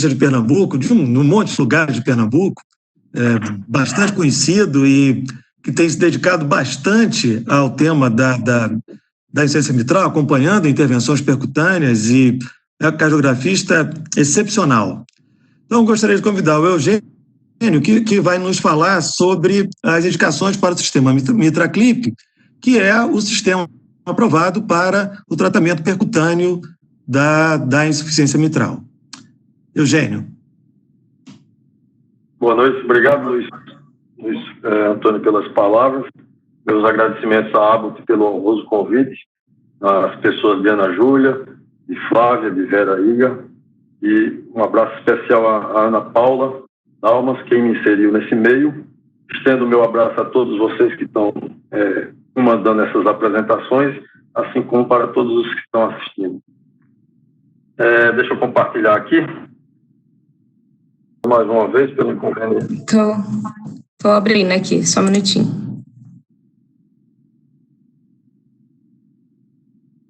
de Pernambuco, de um monte de lugares de Pernambuco, bastante conhecido e que tem se dedicado bastante ao tema da insuficiência mitral, acompanhando intervenções percutâneas, e é um cardiografista excepcional. Então, gostaria de convidar o Eugênio, que vai nos falar sobre as indicações para o sistema MitraClip, que é o sistema aprovado para o tratamento percutâneo da insuficiência mitral. Eugênio. Boa noite, obrigado, Luiz Antônio, pelas palavras. Meus agradecimentos à Abbott pelo honroso convite, às pessoas de Ana Júlia, de Flávia, de Vera Iga, e um abraço especial à Ana Paula Almas, quem me inseriu nesse meio. Estendo o meu abraço a todos vocês que estão comandando essas apresentações, assim como para todos os que estão assistindo. Deixa eu compartilhar aqui, mais uma vez, pelo inconveniente. Estou abrindo aqui, só um minutinho.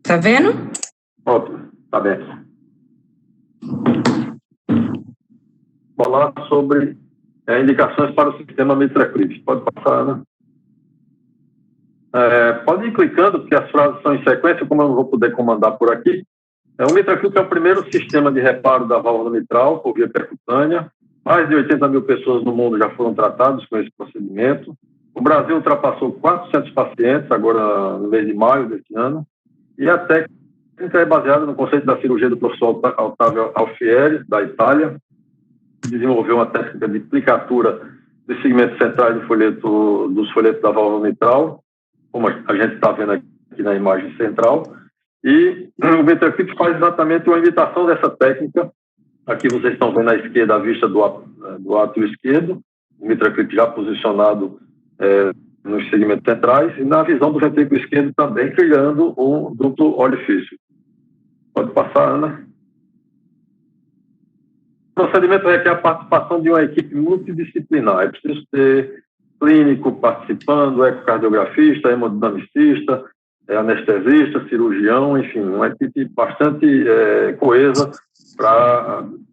Tá vendo? Ótimo, tá bem. Falar sobre indicações para o sistema MitraClip. Pode passar, né? Pode ir clicando, porque as frases são em sequência, como eu não vou poder comandar por aqui. O MitraClip é o primeiro sistema de reparo da válvula mitral por via percutânea. Mais de 80 mil pessoas no mundo já foram tratadas com esse procedimento. O Brasil ultrapassou 400 pacientes, agora no mês de maio deste ano. E a técnica é baseada no conceito da cirurgia do professor Ottavio Alfieri, da Itália, que desenvolveu uma técnica de plicatura dos segmentos centrais dos folhetos da válvula mitral, como a gente está vendo aqui na imagem central. E o MitraClip faz exatamente uma imitação dessa técnica. Aqui vocês estão vendo à esquerda a vista do átrio esquerdo, o MitraClip já posicionado nos segmentos centrais, e na visão do ventrículo esquerdo também criando um duplo orifício. Pode passar, Ana. O procedimento requer a participação de uma equipe multidisciplinar. É preciso ter clínico participando, ecocardiografista, hemodinamicista, anestesista, cirurgião, enfim, uma equipe bastante coesa,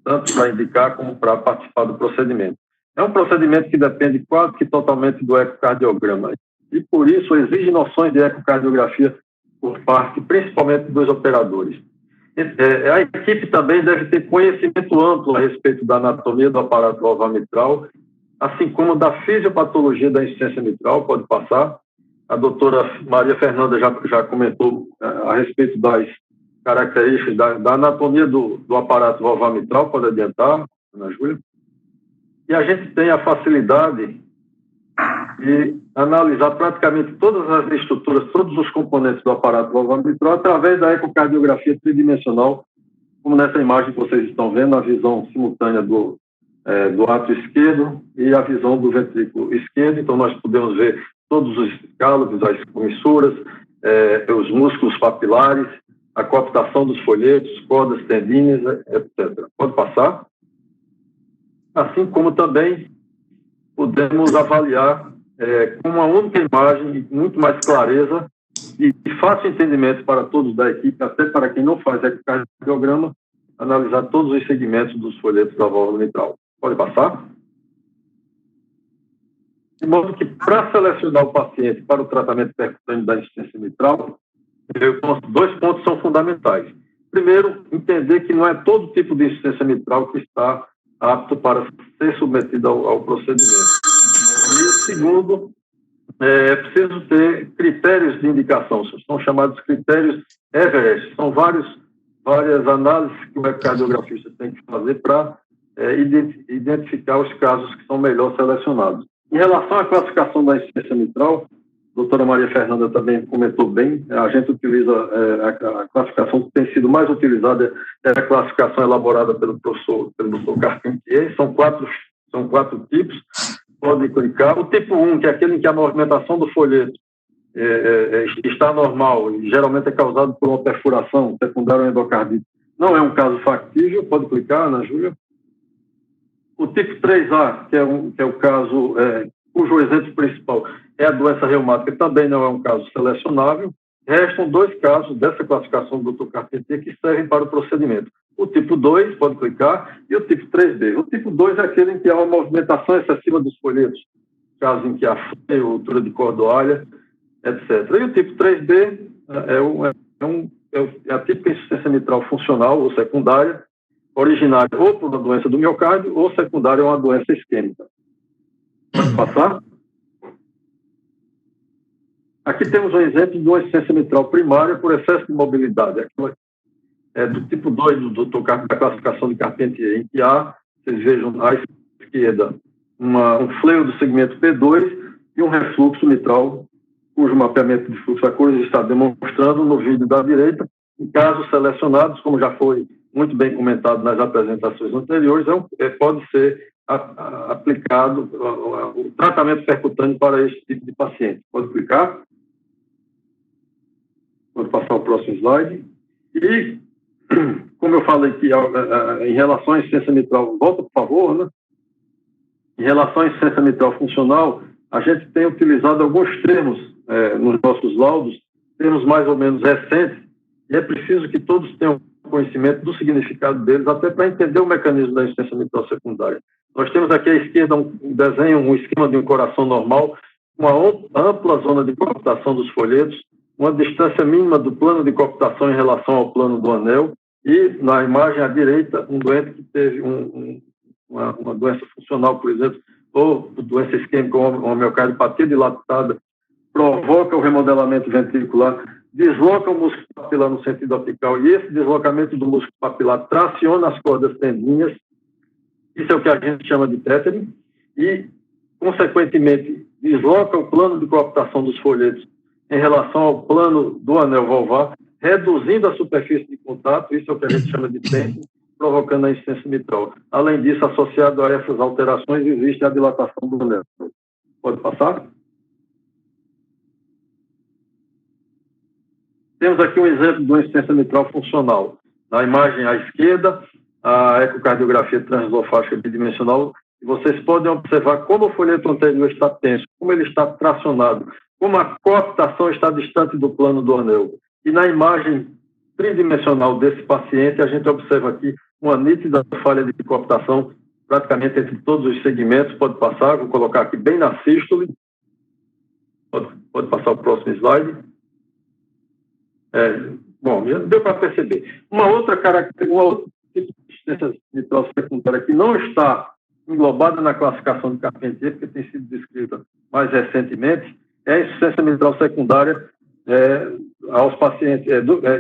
tanto para indicar como para participar do procedimento. É um procedimento que depende quase que totalmente do ecocardiograma, e por isso exige noções de ecocardiografia por parte, principalmente, dos operadores. A equipe também deve ter conhecimento amplo a respeito da anatomia do aparato valvular mitral, assim como da fisiopatologia da insuficiência mitral. Pode passar. A doutora Maria Fernanda já comentou a respeito das características da anatomia do aparato valvular mitral. Pode adiantar, Ana Júlia. E a gente tem a facilidade de analisar praticamente todas as estruturas, todos os componentes do aparato valvular mitral através da ecocardiografia tridimensional, como nessa imagem que vocês estão vendo, a visão simultânea do átrio esquerdo e a visão do ventrículo esquerdo. Então, nós podemos ver todos os escálopos, as comissuras, os músculos papilares, a coaptação dos folhetos, cordas tendíneas, etc. Pode passar? Assim como também podemos avaliar com uma única imagem, muito mais clareza e fácil entendimento para todos da equipe, até para quem não faz ecocardiograma, analisar todos os segmentos dos folhetos da válvula mitral. Pode passar? De modo que, para selecionar o paciente para o tratamento percutâneo da insuficiência mitral, dois pontos são fundamentais. Primeiro, entender que não é todo tipo de insuficiência mitral que está apto para ser submetido ao procedimento. E, segundo, é preciso ter critérios de indicação, são chamados critérios Everest. São várias análises que o ecocardiografista tem que fazer para identificar os casos que são melhor selecionados. Em relação à classificação da insuficiência mitral, a doutora Maria Fernanda também comentou bem, a gente utiliza a classificação que tem sido mais utilizada, é a classificação elaborada pelo Dr. Carpentier. São quatro tipos, podem clicar. O tipo 1, que é aquele em que a movimentação do folheto está normal, e geralmente é causado por uma perfuração secundária ou endocardite, não é um caso factível, pode clicar, Ana Júlia. O tipo 3A, que é o caso cujo exemplo principal é a doença reumática, também não é um caso selecionável. Restam 2 casos dessa classificação do Dr. Carpentier que servem para o procedimento. O tipo 2, pode clicar, e o tipo 3B. O tipo 2 é aquele em que há uma movimentação excessiva dos folhetos, caso em que há freio, altura de cordoalha, etc. E o tipo 3B é a típica insuficiência mitral funcional ou secundária, originária ou por uma doença do miocárdio ou secundária a uma doença isquêmica. Pode passar? Aqui temos um exemplo de uma insuficiência mitral primária por excesso de mobilidade. Aquela do tipo 2 da classificação de Carpentier, em que há, vocês vejam à esquerda, um fleio do segmento P2 e um refluxo mitral, cujo mapeamento de fluxo a cores está demonstrando no vídeo da direita. Em casos selecionados, como já foi muito bem comentado nas apresentações anteriores, pode ser aplicado o tratamento percutâneo para este tipo de paciente. Pode clicar? Pode passar o próximo slide. E, como eu falei aqui, em relação à insuficiência mitral, volta, por favor, né? Em relação à insuficiência mitral funcional, a gente tem utilizado alguns termos nos nossos laudos, termos mais ou menos recentes, e é preciso que todos tenham conhecimento do significado deles, até para entender o mecanismo da insuficiência mitral secundária. Nós temos aqui à esquerda um desenho, um esquema de um coração normal, uma ampla zona de cooptação dos folhetos, uma distância mínima do plano de cooptação em relação ao plano do anel, e na imagem à direita, um doente que teve uma doença funcional, por exemplo, ou doença isquêmica, uma miocardiopatia dilatada, provoca o remodelamento ventricular, desloca o músculo papilar no sentido apical, e esse deslocamento do músculo papilar traciona as cordas tendinhas, isso é o que a gente chama de tethering, e, consequentemente, desloca o plano de cooptação dos folhetos em relação ao plano do anel valvar, reduzindo a superfície de contato, isso é o que a gente chama de tensing, provocando a insuficiência mitral. Além disso, associado a essas alterações, existe a dilatação do anel. Pode passar? Temos aqui um exemplo de uma insuficiência mitral funcional. Na imagem à esquerda, a ecocardiografia transesofágica bidimensional, e vocês podem observar como o folheto anterior está tenso, como ele está tracionado, como a cooptação está distante do plano do anel. E na imagem tridimensional desse paciente, a gente observa aqui uma nítida falha de cooptação praticamente entre todos os segmentos. Pode passar, vou colocar aqui bem na sístole. Pode passar o próximo slide. Bom, já deu para perceber. Uma outra tipo de insuficiência mitral secundária que não está englobada na classificação de Carpentier, porque tem sido descrita mais recentemente, é a insuficiência mitral secundária aos pacientes,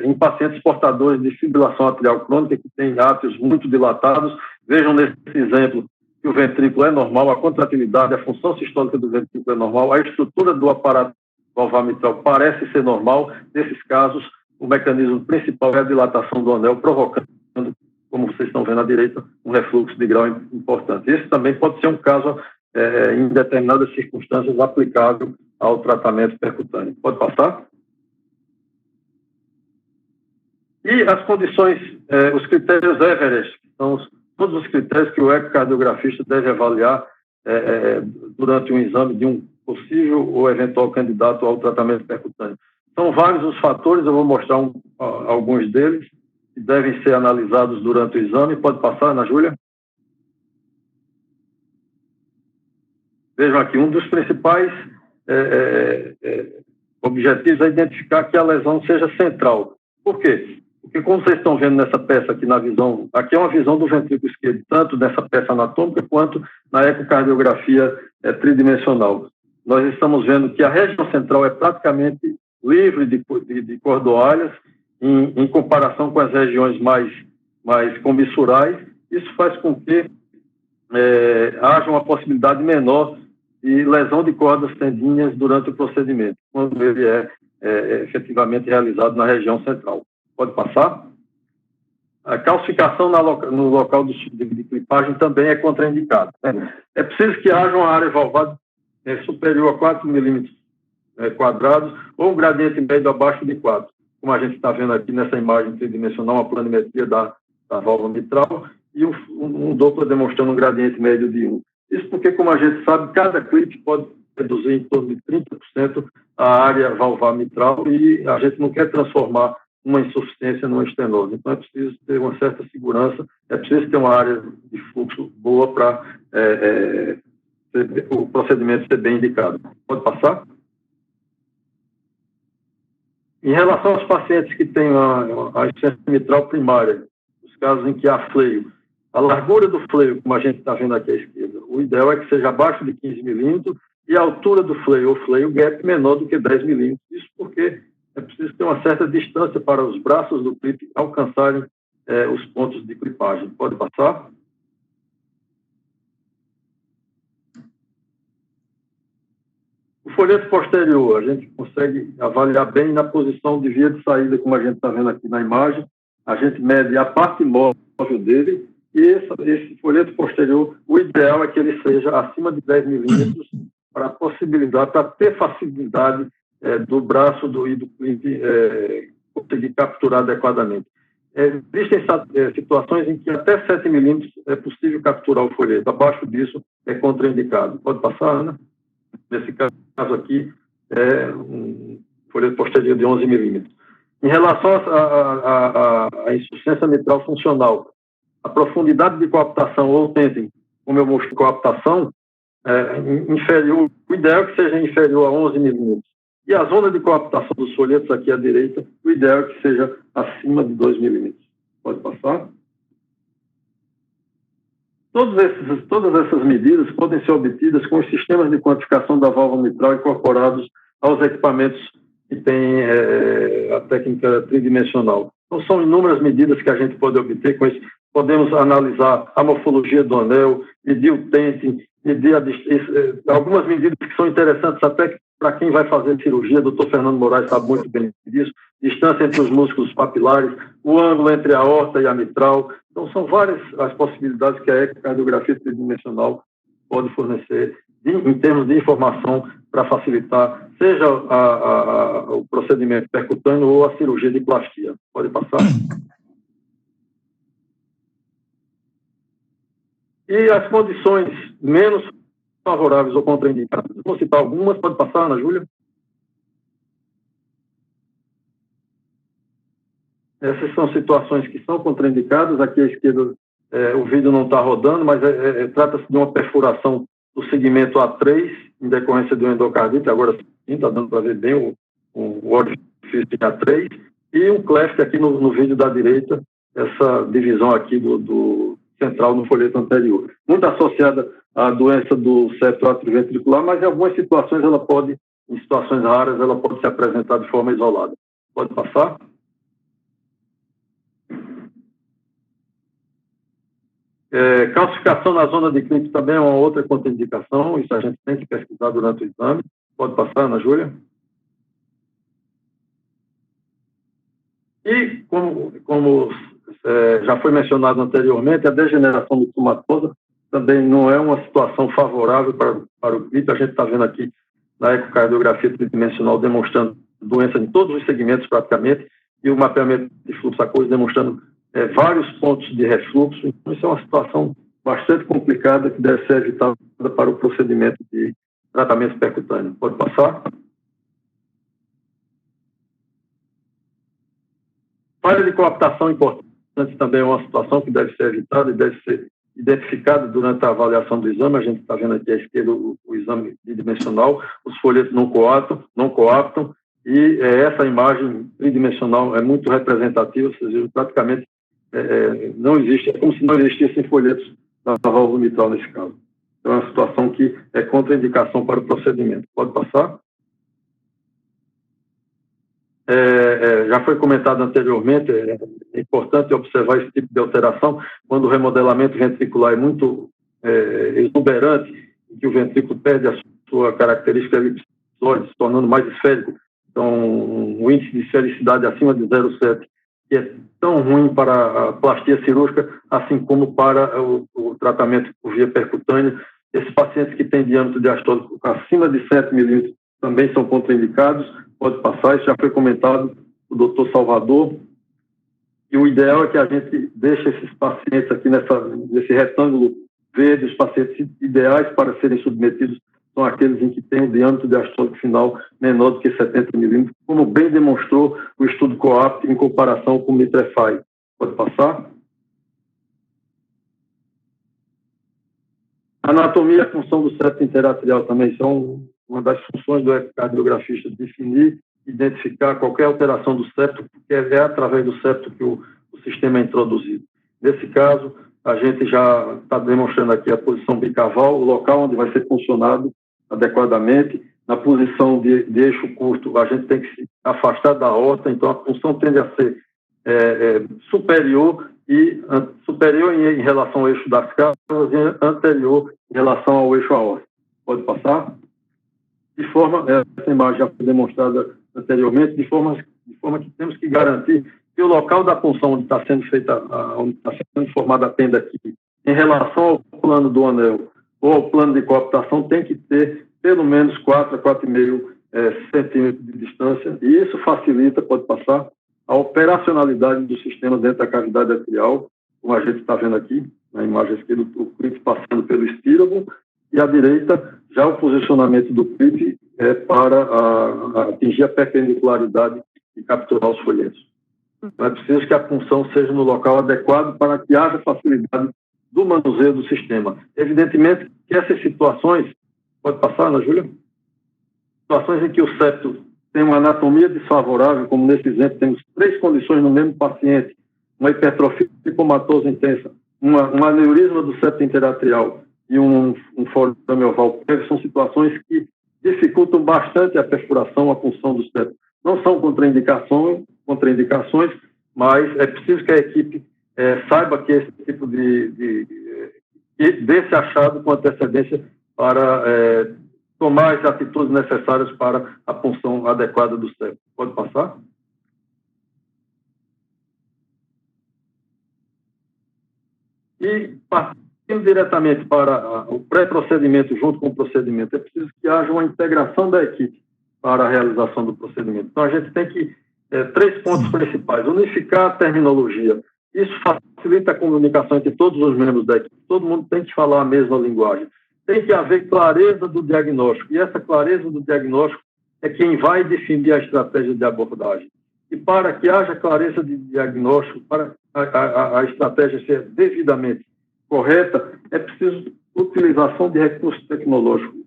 em pacientes portadores de fibrilação atrial crônica que têm átrios muito dilatados. Vejam nesse exemplo que o ventrículo é normal, a contratilidade, a função sistólica do ventrículo é normal, a estrutura do aparato valvar mitral parece ser normal. Nesses casos, o mecanismo principal é a dilatação do anel, provocando, como vocês estão vendo à direita, um refluxo de grau importante. Esse também pode ser um caso, em determinadas circunstâncias, aplicável ao tratamento percutâneo. Pode passar? E as condições, os critérios Everest, que são todos os critérios que o ecocardiografista deve avaliar durante um exame de um possível ou eventual candidato ao tratamento percutâneo. São vários os fatores, eu vou mostrar alguns deles, que devem ser analisados durante o exame. Pode passar, Ana Júlia? Vejam aqui, um dos principais objetivos é identificar que a lesão seja central. Por quê? Porque, como vocês estão vendo nessa peça aqui na visão, aqui é uma visão do ventrículo esquerdo, tanto nessa peça anatômica quanto na ecocardiografia tridimensional. Nós estamos vendo que a região central é praticamente livre de cordoalhas em comparação com as regiões mais comissurais. Isso faz com que haja uma possibilidade menor de lesão de cordas tendinhas durante o procedimento, quando ele é efetivamente realizado na região central. Pode passar? A calcificação no local de clipagem também é contraindicada. É preciso que haja uma área valvar superior a 4 milímetros quadrados ou um gradiente médio abaixo de 4. Como a gente está vendo aqui nessa imagem tridimensional, uma planimetria da válvula mitral e um Doppler demonstrando um gradiente médio de 1. Isso porque, como a gente sabe, cada clipe pode reduzir em torno de 30% a área valvar mitral e a gente não quer transformar uma insuficiência numa estenose. Então, é preciso ter uma certa segurança, é preciso ter uma área de fluxo boa para o procedimento ser bem indicado. Pode passar? Em relação aos pacientes que têm a insuficiência mitral primária, os casos em que há fleio, a largura do fleio, como a gente está vendo aqui à esquerda, o ideal é que seja abaixo de 15 milímetros e a altura do fleio ou fleio gap menor do que 10 milímetros. Isso porque é preciso ter uma certa distância para os braços do clipe alcançarem os pontos de clipagem. Pode passar? O folheto posterior, a gente consegue avaliar bem na posição de via de saída, como a gente está vendo aqui na imagem. A gente mede a parte móvel dele e esse folheto posterior, o ideal é que ele seja acima de 10 milímetros para ter facilidade do braço e do clipe conseguir capturar adequadamente. Existem situações em que até 7 milímetros é possível capturar o folheto. Abaixo disso é contraindicado. Pode passar, Ana? Nesse caso aqui, é um folheto posterior de 11 milímetros. Em relação à insuficiência mitral funcional, a profundidade de coaptação ou tentem, como eu mostrei, coaptação, inferior, o ideal é que seja inferior a 11 milímetros. E a zona de coaptação dos folhetos aqui à direita, o ideal é que seja acima de 2 milímetros. Pode passar? Todas essas medidas podem ser obtidas com os sistemas de quantificação da válvula mitral incorporados aos equipamentos que têm a técnica tridimensional. Então, são inúmeras medidas que a gente pode obter com isso. Podemos analisar a morfologia do anel, medir o tente, medir algumas medidas que são interessantes até para quem vai fazer cirurgia. O doutor Fernando Moraes sabe muito bem disso. Distância entre os músculos papilares, o ângulo entre a aorta e a mitral. Então, são várias as possibilidades que a ecocardiografia tridimensional pode fornecer em termos de informação para facilitar, seja o procedimento percutâneo ou a cirurgia de plastia. Pode passar? E as condições menos favoráveis ou contraindicadas. Vou citar algumas. Pode passar, Ana Júlia? Essas são situações que são contraindicadas. Aqui à esquerda, o vídeo não está rodando, mas trata-se de uma perfuração do segmento A3, em decorrência do endocardite. Agora sim, está dando para ver bem o orifício de A3. E um cleft aqui no vídeo da direita, essa divisão aqui do central no folheto anterior. Muito associada à doença do septo atrioventricular, mas em algumas situações em situações raras, ela pode se apresentar de forma isolada. Pode passar? Calcificação na zona de clipe também é uma outra contraindicação, isso a gente tem que pesquisar durante o exame. Pode passar, Ana Júlia? E, como já foi mencionado anteriormente, a degeneração micomatosa também não é uma situação favorável para o clipe. A gente está vendo aqui na ecocardiografia tridimensional demonstrando doença em todos os segmentos praticamente, e o mapeamento de fluxo aquoso demonstrando vários pontos de refluxo. Então, isso é uma situação bastante complicada que deve ser evitada para o procedimento de tratamento percutâneo. Pode passar? Falha de coaptação importante também é uma situação que deve ser evitada e deve ser identificada durante a avaliação do exame. A gente está vendo aqui à esquerda o exame tridimensional, os folhetos não coaptam, e essa imagem tridimensional é muito representativa, ou seja, praticamente não existe, é como se não existissem folhetos da válvula mitral nesse caso. Então, é uma situação que é contraindicação para o procedimento. Pode passar? Já foi comentado anteriormente, é importante observar esse tipo de alteração quando o remodelamento ventricular é muito exuberante, que o ventrículo perde a sua característica elipsoide, se tornando mais esférico. Então, o índice de esfericidade acima de 0,7, que é tão ruim para a plastia cirúrgica, assim como para o tratamento por via percutânea. Esses pacientes que têm diâmetro diastólico acima de 7 milímetros também são contraindicados. Pode passar, isso já foi comentado o doutor Salvador. E o ideal é que a gente deixe esses pacientes aqui nesse retângulo verde, os pacientes ideais para serem submetidos são aqueles em que tem o diâmetro diastólico final menor do que 70 milímetros, como bem demonstrou o estudo COAPT em comparação com o Mitrefy. Pode passar? A anatomia e a função do septo interatrial também são uma das funções do ecocardiografista, definir, identificar qualquer alteração do septo, porque é através do septo que o sistema é introduzido. Nesse caso, a gente já está demonstrando aqui a posição bicaval, o local onde vai ser funcionado adequadamente. Na posição de eixo curto, a gente tem que se afastar da aorta, então a função tende a ser superior em relação ao eixo das cápulas e anterior em relação ao eixo aórtico. Pode passar? Essa imagem já foi demonstrada anteriormente, de forma que temos que garantir que o local da punção onde está sendo feita, onde está sendo formada a tenda aqui, em relação ao plano do anel ou ao plano de coaptação, tem que ter pelo menos 4 a 4,5 centímetros de distância, e isso facilita, pode passar, a operacionalidade do sistema dentro da cavidade atrial, como a gente está vendo aqui, na imagem esquerda, o clipe passando pelo estírago, e à direita, já o posicionamento do clipe para atingir a perpendicularidade e capturar os folhetos. Então, é preciso que a punção seja no local adequado para que haja facilidade do manuseio do sistema. Evidentemente que essas situações, pode passar, Ana Júlia? Situações em que o septo tem uma anatomia desfavorável, como nesse exemplo, temos 3 condições no mesmo paciente, uma hipertrofia comatosa intensa, um aneurisma do septo interatrial e um forame oval prévio, são situações que dificultam bastante a perfuração, a punção do septo. Não são contraindicações, mas é preciso que a equipe saiba que esse tipo desse achado com antecedência para tomar as atitudes necessárias para a punção adequada do septo. Pode passar? E partindo diretamente para o pré-procedimento junto com o procedimento, é preciso que haja uma integração da equipe para a realização do procedimento. Então, a gente tem que 3 pontos principais. Unificar a terminologia. Isso facilita a comunicação entre todos os membros da equipe. Todo mundo tem que falar a mesma linguagem. Tem que haver clareza do diagnóstico. E essa clareza do diagnóstico é quem vai definir a estratégia de abordagem. E para que haja clareza de diagnóstico, para a estratégia ser devidamente correta, é preciso utilização de recursos tecnológicos.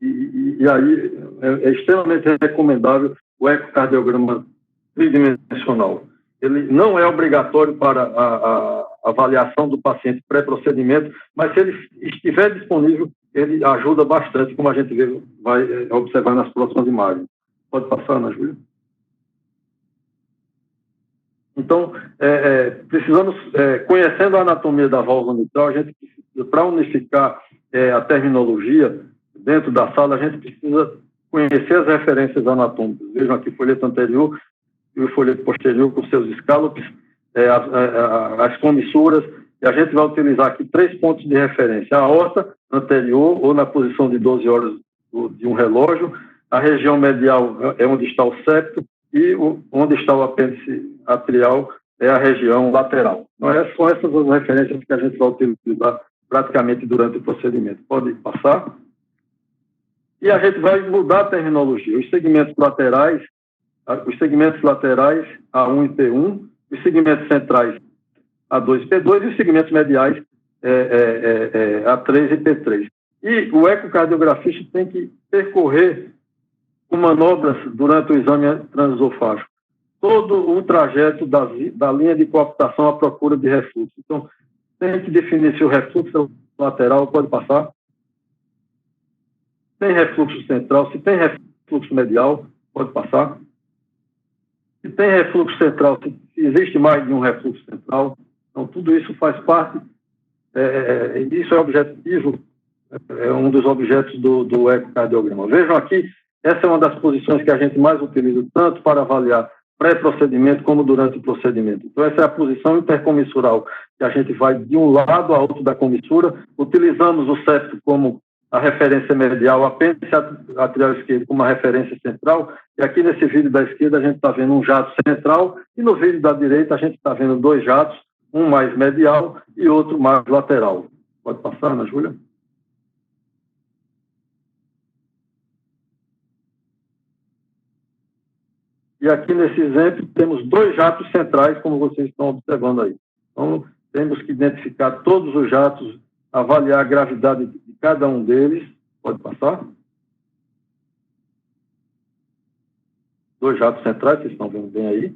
E aí é extremamente recomendável o ecocardiograma tridimensional. Ele não é obrigatório para a avaliação do paciente pré-procedimento, mas se ele estiver disponível, ele ajuda bastante, como a gente vai observar nas próximas imagens. Pode passar, Ana Júlia? Então, precisamos, conhecendo a anatomia da válvula mitral, a gente precisa, para unificar a terminologia dentro da sala, a gente precisa conhecer as referências anatômicas. Vejam aqui o folheto anterior e o folheto posterior com seus escálopes, as comissuras, e a gente vai utilizar aqui 3 pontos de referência. A aorta anterior, ou na posição de 12 horas de um relógio, a região medial é onde está o septo, e onde está o apêndice atrial é a região lateral. Então, são essas as referências que a gente vai utilizar praticamente durante o procedimento. Pode passar? E a gente vai mudar a terminologia. Os segmentos laterais, A1 e P1, os segmentos centrais A2 e P2 e os segmentos mediais A3 e P3. E o ecocardiografista tem que percorrer com manobras durante o exame transesofágico todo o trajeto da linha de coaptação à procura de refluxo. Então, tem que definir se o refluxo lateral pode passar, tem refluxo central, se tem refluxo medial, pode passar, se tem refluxo central, se existe mais de um refluxo central. Então, tudo isso faz parte, isso é objetivo, é um dos objetos do ecocardiograma. Vejam aqui, essa é uma das posições que a gente mais utiliza, tanto para avaliar pré-procedimento como durante o procedimento. Então, essa é a posição intercomissural, que a gente vai de um lado ao outro da comissura, utilizamos o septo como a referência medial, o apêndice atrial esquerdo como a referência central, e aqui nesse vídeo da esquerda a gente está vendo um jato central, e no vídeo da direita a gente está vendo 2 jatos, um mais medial e outro mais lateral. Pode passar, Ana Júlia? E aqui nesse exemplo temos 2 jatos centrais, como vocês estão observando aí. Então, temos que identificar todos os jatos, avaliar a gravidade de cada um deles. Pode passar? 2 jatos centrais, vocês estão vendo bem aí.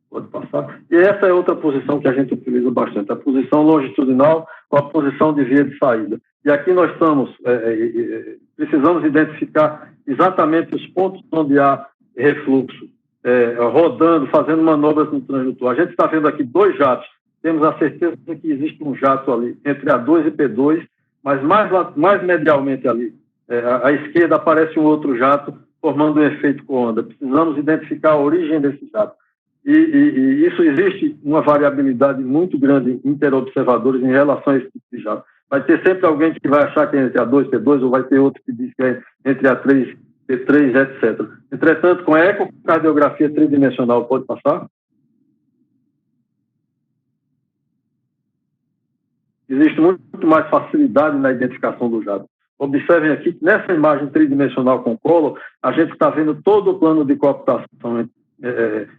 Pode passar. E essa é outra posição que a gente utiliza bastante, a posição longitudinal com a posição de via de saída. E aqui nós precisamos identificar exatamente os pontos onde há refluxo, rodando, fazendo manobras no transdutor. A gente está vendo aqui 2 jatos. Temos a certeza que existe um jato ali entre A2 e P2, mas mais medialmente ali, à esquerda aparece um outro jato formando um efeito com onda. Precisamos identificar a origem desse jato. E isso existe uma variabilidade muito grande interobservadores em relação a esse tipo de jato. Vai ter sempre alguém que vai achar que é entre A2 e P2, ou vai ter outro que diz que é entre A3 P3, etc. Entretanto, com a ecocardiografia tridimensional, pode passar? Existe muito mais facilidade na identificação do jato. Observem aqui que nessa imagem tridimensional com colo, a gente está vendo todo o plano de cooptação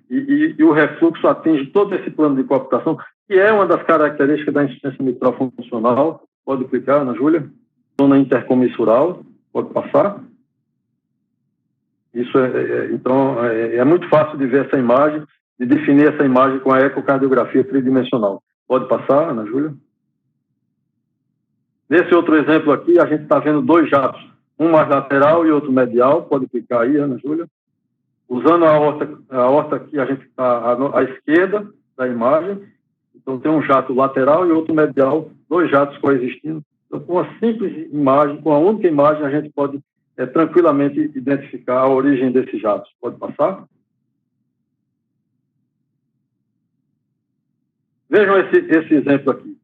e o refluxo atinge todo esse plano de cooptação, que é uma das características da insuficiência mitral funcional. Pode clicar, Ana Júlia. Zona intercomissural, pode passar. Isso então, é muito fácil de ver essa imagem, de definir essa imagem com a ecocardiografia tridimensional. Pode passar, Ana Júlia. Nesse outro exemplo aqui, a gente está vendo 2 jatos, um mais lateral e outro medial. Pode clicar aí, Ana Júlia. Usando a aorta aqui, a gente está à esquerda da imagem. Então, tem um jato lateral e outro medial, 2 jatos coexistindo. Então, com uma simples imagem, com a única imagem, a gente pode tranquilamente identificar a origem desses jatos. Pode passar? Vejam esse exemplo aqui,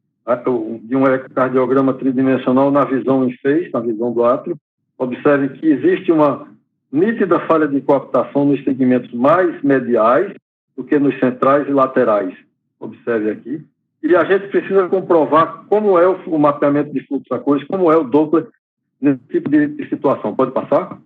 de um ecocardiograma tridimensional na visão em phase, na visão do átrio. Observem que existe uma nítida falha de cooptação nos segmentos mais mediais do que nos centrais e laterais. Observe aqui. E a gente precisa comprovar como é o mapeamento de fluxo aquoso, como é o Doppler nesse tipo de situação. Pode passar?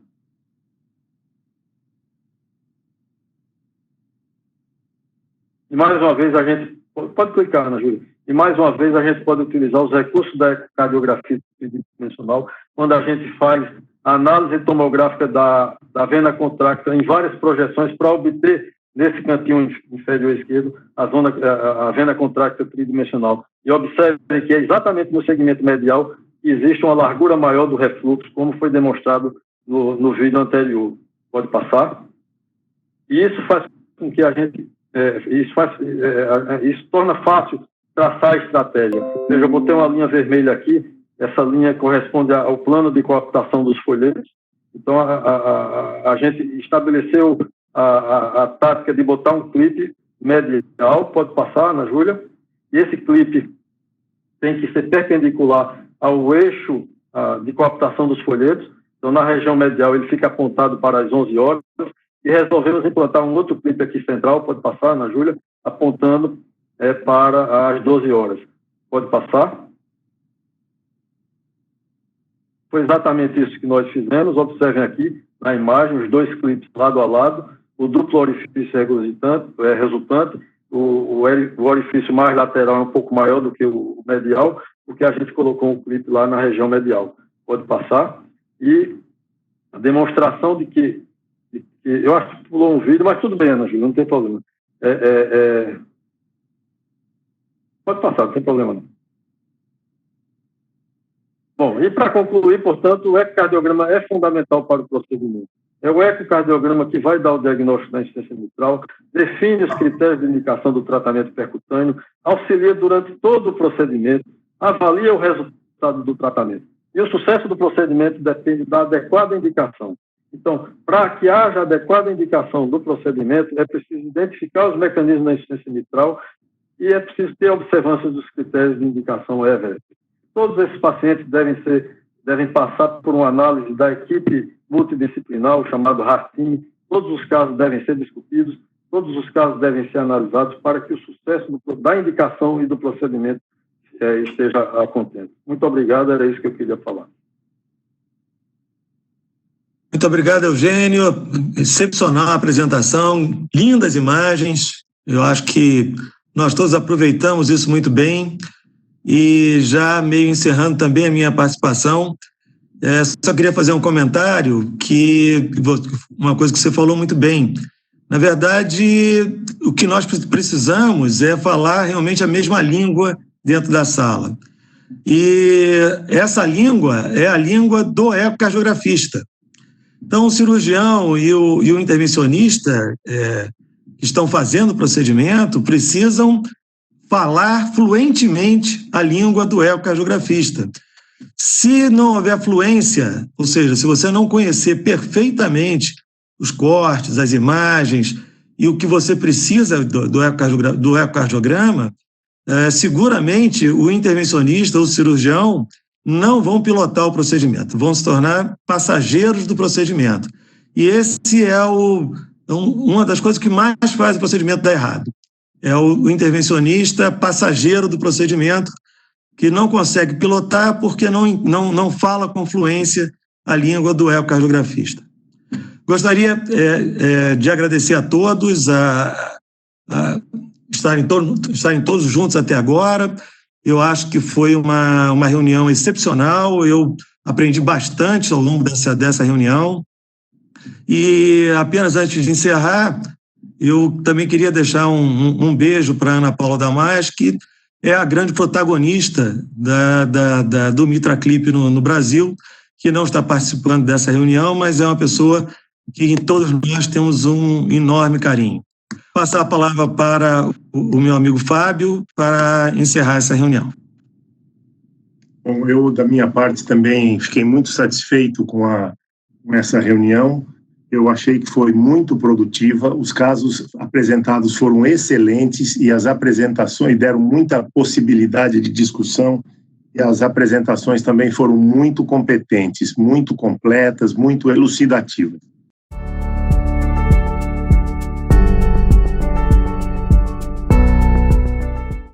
E mais uma vez a gente... Pode clicar, Ana Júlia. E mais uma vez a gente pode utilizar os recursos da cardiografia tridimensional quando a gente faz a análise tomográfica da vena contracta em várias projeções para obter nesse cantinho inferior esquerdo a vena contracta tridimensional. E observe que é exatamente no segmento medial que existe uma largura maior do refluxo, como foi demonstrado no vídeo anterior. Pode passar? E isso faz com que a gente... isso torna fácil traçar a estratégia. Veja, eu botei uma linha vermelha aqui. Essa linha corresponde ao plano de cooptação dos folhetos. Então, a gente estabeleceu a tática de botar um clipe medial. Pode passar, Ana Júlia. E esse clipe tem que ser perpendicular ao eixo de cooptação dos folhetos. Então, na região medial, ele fica apontado para as 11 horas. E resolvemos implantar um outro clipe aqui central. Pode passar, Ana Júlia, apontando para as 12 horas. Pode passar. Foi exatamente isso que nós fizemos. Observem aqui na imagem os 2 clipes lado a lado, o duplo orifício resultante, o orifício mais lateral é um pouco maior do que o medial, porque a gente colocou um clipe lá na região medial. Pode passar. E a demonstração de que eu acho que pulou um vídeo, mas tudo bem, Ana Júlia, não tem problema. Pode passar, não tem problema não. Bom, e para concluir, portanto, o ecocardiograma é fundamental para o procedimento. É o ecocardiograma que vai dar o diagnóstico da insuficiência mitral, define os critérios de indicação do tratamento percutâneo, auxilia durante todo o procedimento, avalia o resultado do tratamento. E o sucesso do procedimento depende da adequada indicação. Então, para que haja adequada indicação do procedimento, é preciso identificar os mecanismos da insuficiência mitral e é preciso ter observância dos critérios de indicação Everest. Todos esses pacientes devem passar por uma análise da equipe multidisciplinar, o chamado HART-Team. Todos os casos devem ser discutidos, todos os casos devem ser analisados para que o sucesso da indicação e do procedimento esteja contente. Muito obrigado, era isso que eu queria falar. Muito obrigado, Eugênio. Excepcional a apresentação, lindas imagens. Eu acho que nós todos aproveitamos isso muito bem. E já meio encerrando também a minha participação, só queria fazer um comentário, uma coisa que você falou muito bem. Na verdade, o que nós precisamos é falar realmente a mesma língua dentro da sala. E essa língua é a língua do ecocardiografista. Então, o cirurgião e o intervencionista que estão fazendo o procedimento precisam falar fluentemente a língua do ecocardiografista. Se não houver fluência, ou seja, se você não conhecer perfeitamente os cortes, as imagens e o que você precisa do ecocardiograma, seguramente o intervencionista ou o cirurgião não vão pilotar o procedimento, vão se tornar passageiros do procedimento. E esse é uma das coisas que mais faz o procedimento dar errado. É o intervencionista passageiro do procedimento que não consegue pilotar porque não fala com fluência a língua do ecocardiografista. Gostaria de agradecer a todos a estarem todos juntos até agora. Eu acho que foi uma reunião excepcional, eu aprendi bastante ao longo dessa reunião. E apenas antes de encerrar, eu também queria deixar um beijo para a Ana Paula Damas, que é a grande protagonista do MitraClip no Brasil, que não está participando dessa reunião, mas é uma pessoa que todos nós temos um enorme carinho. Passar a palavra para o meu amigo Fábio para encerrar essa reunião. Bom, eu, da minha parte, também fiquei muito satisfeito com essa reunião. Eu achei que foi muito produtiva, os casos apresentados foram excelentes e as apresentações deram muita possibilidade de discussão e as apresentações também foram muito competentes, muito completas, muito elucidativas.